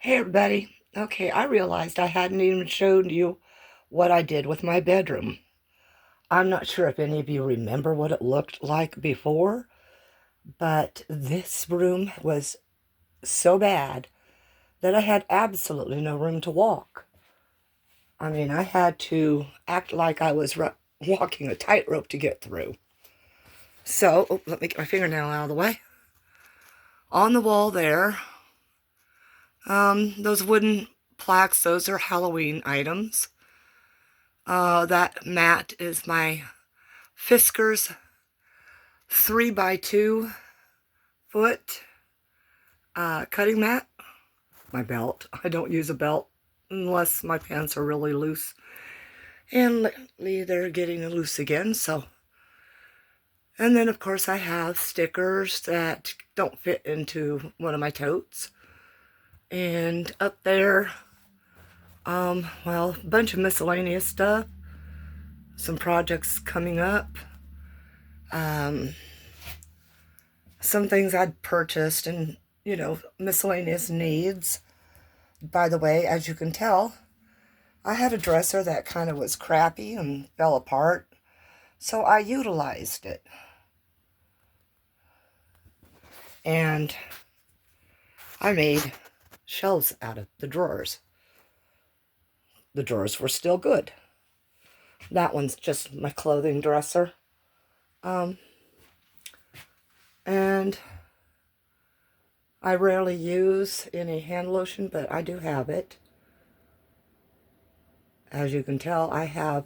Hey everybody. Okay, I realized I hadn't even shown you what I did with my bedroom. I'm not sure if any of you remember what it looked like before, but this room was so bad that I had absolutely no room to walk. I mean, I had to act like I was walking a tightrope to get through. So, let me get my fingernail out of the way. On the wall there, those wooden plaques, those are Halloween items. That mat is my Fisker's 3 by 2 foot cutting mat. My belt. I don't use a belt unless my pants are really loose. And lately they're getting loose again, so. And then, of course, I have stickers that don't fit into one of my totes. And up there, well, a bunch of miscellaneous stuff. Some projects coming up. Some things I'd purchased and, miscellaneous needs. By the way, as you can tell, I had a dresser that kind of was crappy and fell apart, so I utilized it. And I made shelves out of the drawers. The drawers were still good. That one's just my clothing dresser. And I rarely use any hand lotion, but I do have it. As you can tell, I have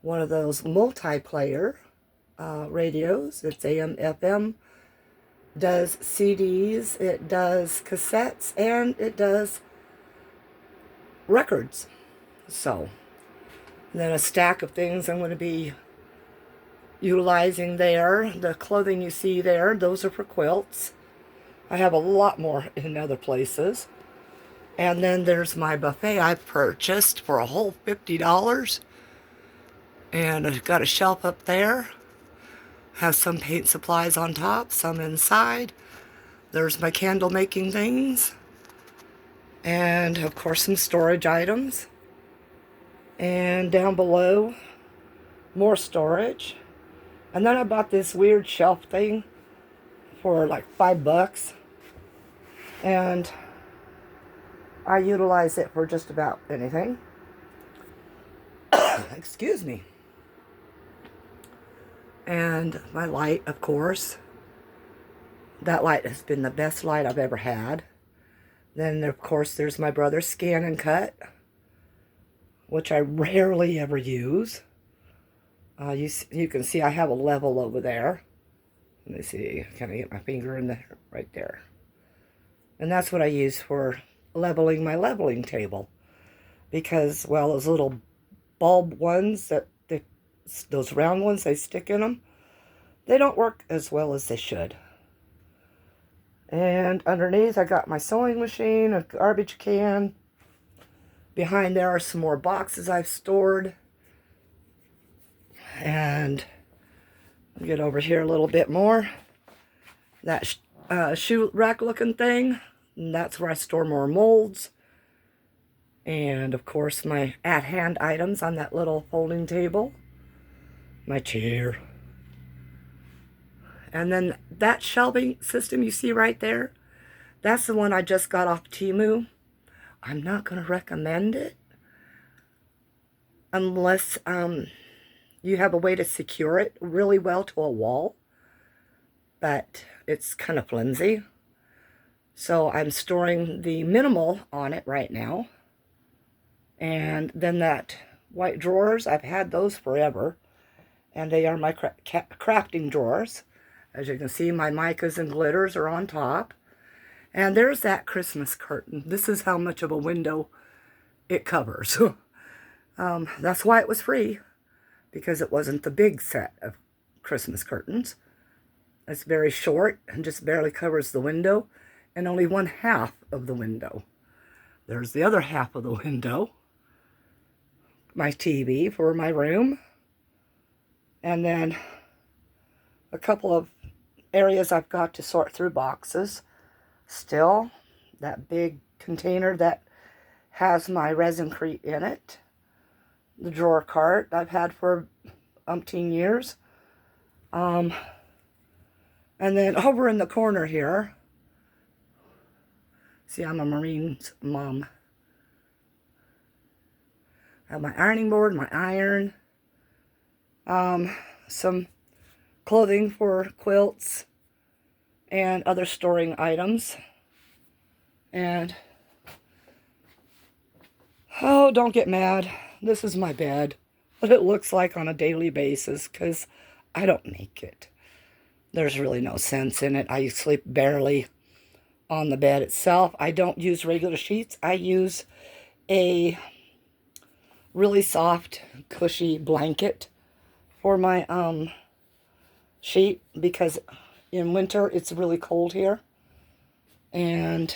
one of those multiplayer radios. It's AM, FM, does CDs, it does cassettes, and it does records. So, and then a stack of things I'm going to be utilizing there. The clothing you see there, those are for quilts. I have a lot more in other places. And then there's my buffet I purchased for a whole $50. And I've got a shelf up there. Have some paint supplies on top, some inside. There's my candle making things. And of course some storage items. And down below, more storage. And then I bought this weird shelf thing for like $5. And I utilize it for just about anything. Excuse me. And my light, of course. That light has been the best light I've ever had. Then, of course, there's my brother's Scan and Cut, which I rarely ever use. You can see I have a level over there. Let me see, can I get my finger in there? Right there. And that's what I use for leveling my leveling table. Because, well, those little bulb ones, those round ones they stick in them, they don't work as well as they should. And underneath I got my sewing machine, a garbage can. Behind there are some more boxes I've stored. And I'll get over here a little bit more. That shoe rack looking thing, and that's where I store more molds. And of course my at-hand items on that little folding table. My chair. And then that shelving system you see right there, that's the one I just got off Temu. I'm not going to recommend it unless you have a way to secure it really well to a wall. But it's kind of flimsy. So I'm storing the minimal on it right now. And then that white drawers, I've had those forever. And they are my crafting drawers. As you can see, my micas and glitters are on top. And there's that Christmas curtain. This is how much of a window it covers. That's why it was free, because it wasn't the big set of Christmas curtains. It's very short and just barely covers the window, and only one half of the window. There's the other half of the window. My TV for my room. And then a couple of areas I've got to sort through boxes. Still, that big container that has my resin-crete in it. The drawer cart I've had for umpteen years. And then over in the corner here, see, I'm a Marine's mom. I have my ironing board, my iron, some clothing for quilts and other storing items. And, oh, don't get mad. This is my bed. What it looks like on a daily basis, because I don't make it. There's really no sense in it. I sleep barely on the bed itself. I don't use regular sheets. I use a really soft, cushy blanket for my sheet, because in winter it's really cold here. And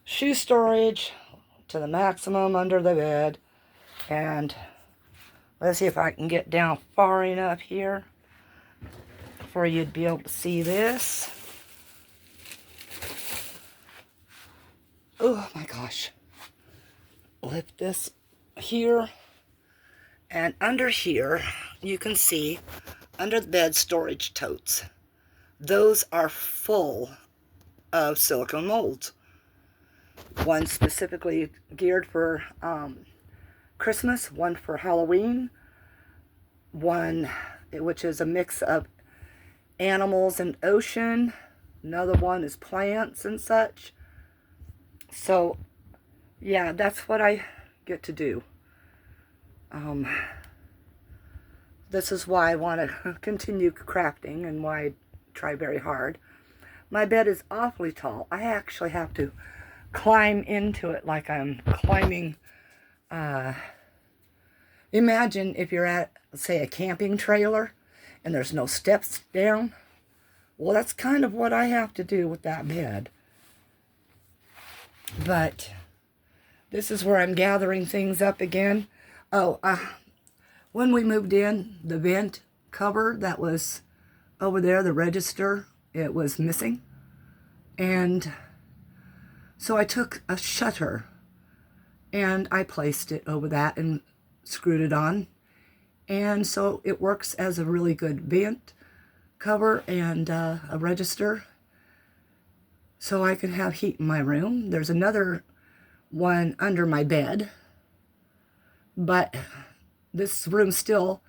shoe storage to the maximum under the bed. And let's see if I can get down far enough here for you to be able to see this. Oh my gosh. Lift this here. And under here, you can see under the bed storage totes. Those are full of silicone molds. One specifically geared for Christmas, one for Halloween, one which is a mix of animals and ocean, another one is plants and such. So yeah, that's what I get to do. This is why I want to continue crafting and why I try very hard. My bed is awfully tall. I actually have to climb into it like I'm climbing. Imagine if you're at, say, a camping trailer and there's no steps down. Well, that's kind of what I have to do with that bed. But this is where I'm gathering things up again. Oh, when we moved in, the vent cover that was over there, the register, it was missing. And so I took a shutter and I placed it over that and screwed it on. And so it works as a really good vent cover and a register. So I can have heat in my room. There's another one under my bed. But this room still,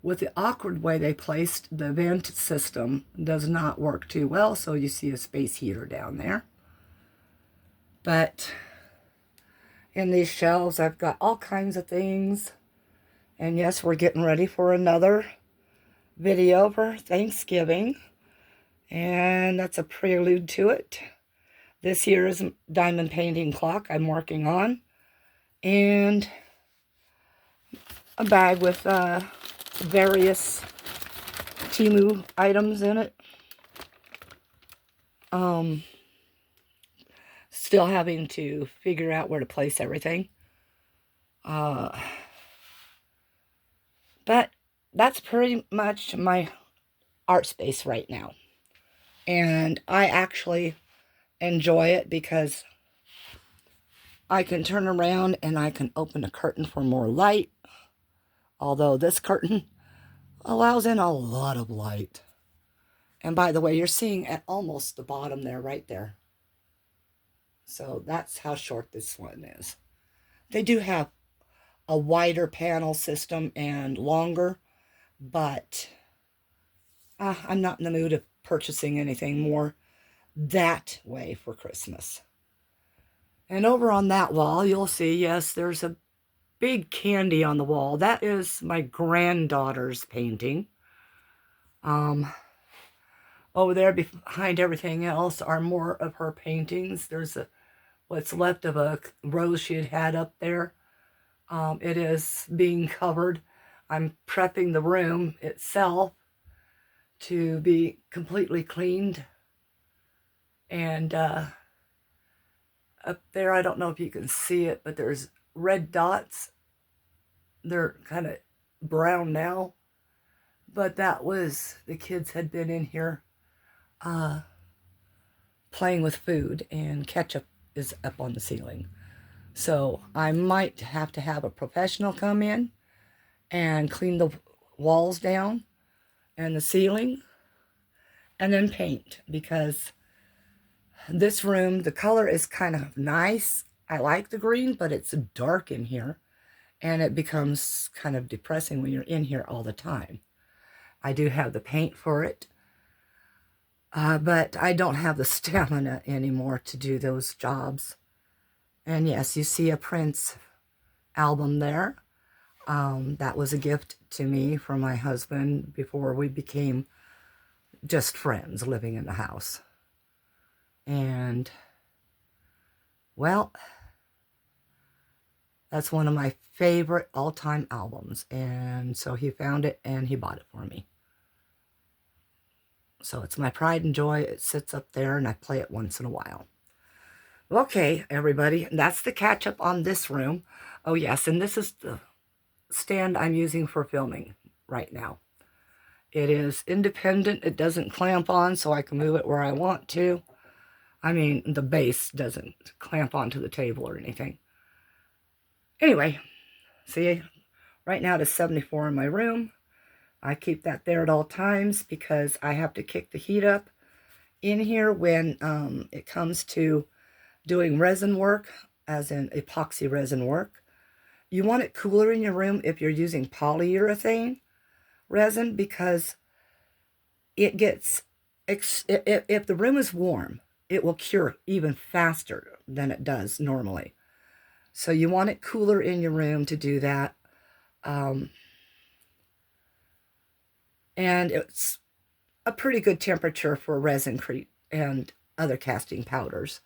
with the awkward way they placed the vent system, does not work too well. So you see a space heater down there. But in these shelves, I've got all kinds of things. And yes, we're getting ready for another video for Thanksgiving. And that's a prelude to it. This here is a diamond painting clock I'm working on. And a bag with various Temu items in it. Still having to figure out where to place everything. But that's pretty much my art space right now. And I actually enjoy it because I can turn around and I can open a curtain for more light. Although this curtain allows in a lot of light. And by the way, you're seeing at almost the bottom there, right there. So that's how short this one is. They do have a wider panel system and longer, but I'm not in the mood of purchasing anything more that way for Christmas. And over on that wall, you'll see, yes, there's a big candy on the wall. That is my granddaughter's painting. Over there behind everything else are more of her paintings. There's what's left of a rose she had up there. It is being covered. I'm prepping the room itself to be completely cleaned. And up there, I don't know if you can see it, but there's red dots. They're kind of brown now. But that was, the kids had been in here playing with food, and ketchup is up on the ceiling. So I might have to have a professional come in and clean the walls down and the ceiling and then paint, because this room, the color is kind of nice. I like the green, but it's dark in here and it becomes kind of depressing when you're in here all the time. I do have the paint for it, but I don't have the stamina anymore to do those jobs. And yes, you see a Prince album there. That was a gift to me from my husband before we became just friends living in the house. And, well, that's one of my favorite all-time albums. And so he found it and he bought it for me. So it's my pride and joy. It sits up there and I play it once in a while. Okay, everybody, that's the catch up on this room. Oh yes, and this is the stand I'm using for filming right now. It is independent. It doesn't clamp on, so I can move it where I want to. I mean, the base doesn't clamp onto the table or anything. Anyway, see, right now it is 74 in my room. I keep that there at all times because I have to kick the heat up in here when it comes to doing resin work, as in epoxy resin work. You want it cooler in your room if you're using polyurethane resin, because it gets, if the room is warm, it will cure even faster than it does normally. So you want it cooler in your room to do that. And it's a pretty good temperature for resin-crete and other casting powders.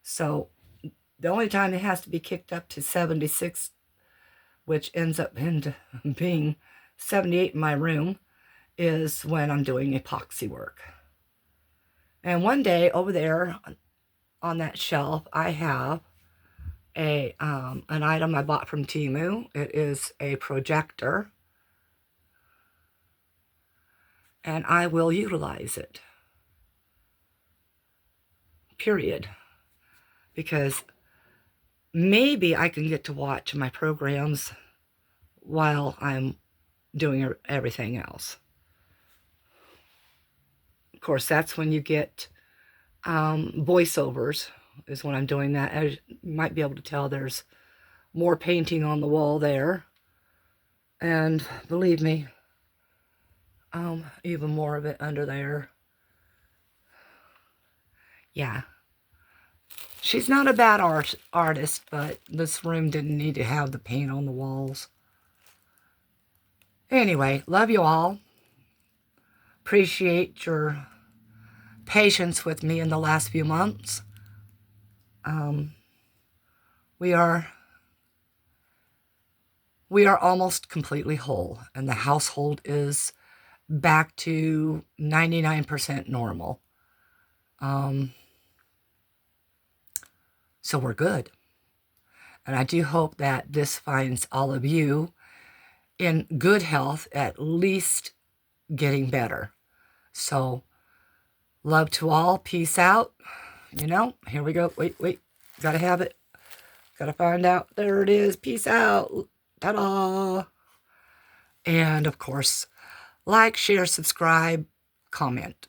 So the only time it has to be kicked up to 76, which ends up being 78 in my room, is when I'm doing epoxy work. And one day over there on that shelf, I have an item I bought from Temu. It is a projector, and I will utilize it. Period. Because maybe I can get to watch my programs while I'm doing everything else. Of course, that's when you get voiceovers, is when I'm doing that. As you might be able to tell, there's more painting on the wall there. And believe me, even more of it under there. Yeah. She's not a bad artist, but this room didn't need to have the paint on the walls. Anyway, love you all. Appreciate your patience with me in the last few months. We are almost completely whole, and the household is back to 99% normal. So we're good. And I do hope that this finds all of you in good health, at least getting better. So, love to all. Peace out. You know, here we go. Wait. Gotta have it. Gotta find out. There it is. Peace out. Ta-da. And, of course, like, share, subscribe, comment.